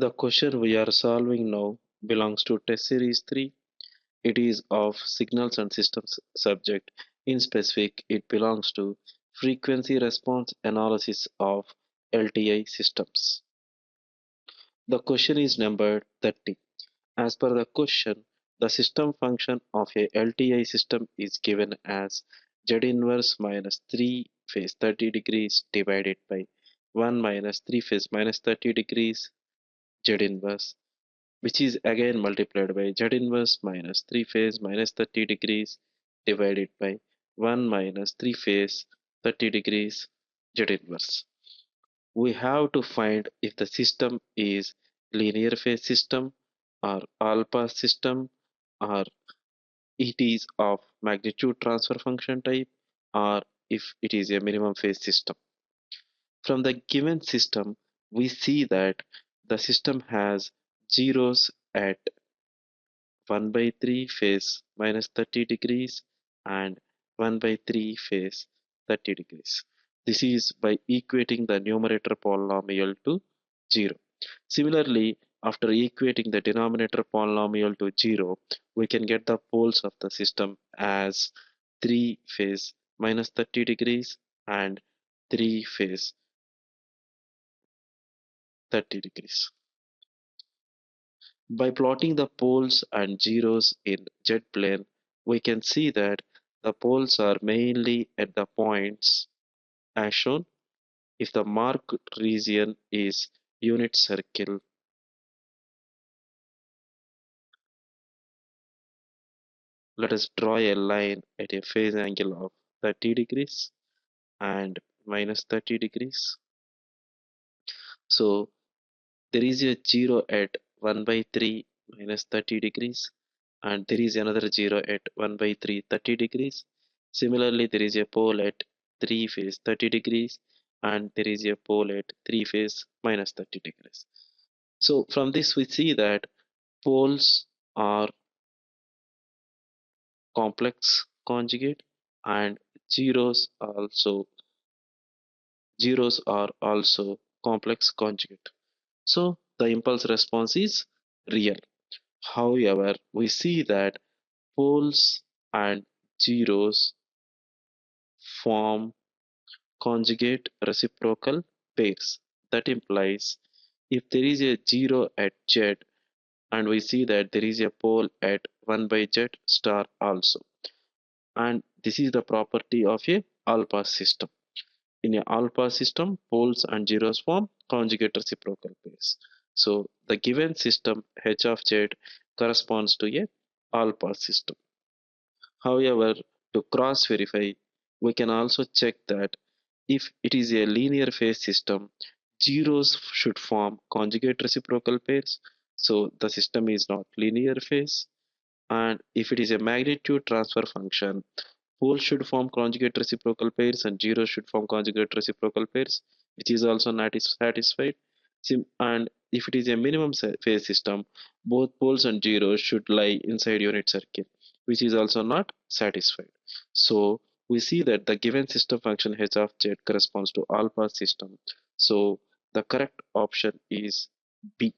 The question we are solving now belongs to test series 3. It is of signals and systems subject. In specific, it belongs to frequency response analysis of LTI systems. The question is numbered 30. As per the question, the system function of a LTI system is given as Z inverse minus 3 phase 30 degrees divided by 1 minus 3 phase minus 30 degrees Z inverse, which is again multiplied by Z inverse minus 3 phase minus 30 degrees divided by 1 minus 3 phase 30 degrees Z inverse. We have to find if the system is linear phase system or all pass system, or it is of magnitude transfer function type, or if it is a minimum phase system. From the given system, we see that the system has zeros at 1 by 3 phase minus 30 degrees and 1 by 3 phase 30 degrees. This is by equating the numerator polynomial to 0. Similarly, after equating the denominator polynomial to 0, we can get the poles of the system as 3 phase minus 30 degrees and 3 phase 30 degrees. By plotting the poles and zeros in z-plane, we can see that the poles are mainly at the points as shown. If the marked region is unit circle, let us draw a line at a phase angle of 30 degrees and minus 30 degrees. So there is a 0 at 1 by 3 minus 30 degrees, and there is another 0 at 1 by 3 30 degrees. Similarly, there is a pole at 3 phase 30 degrees, and there is a pole at 3 phase minus 30 degrees. So from this we see that poles are complex conjugate and zeros are also complex conjugate. So the impulse response is real. However, we see that poles and zeros form conjugate reciprocal pairs. That implies if there is a 0 at Z and we see that there is a pole at 1 by Z star also. And this is the property of a all-pass system. In a all-pass system, poles and zeros form conjugate reciprocal pairs. So the given system H of Z corresponds to a all-pass system. However, to cross-verify, we can also check that if it is a linear phase system, zeros should form conjugate reciprocal pairs. So the system is not linear phase. And if it is a magnitude transfer function, poles should form conjugate reciprocal pairs and zeros should form conjugate reciprocal pairs, which is also not satisfied. And if it is a minimum phase system, both poles and zeros should lie inside unit circle, which is also not satisfied. So we see that the given system function h of z corresponds to all pass system. So the correct option is B.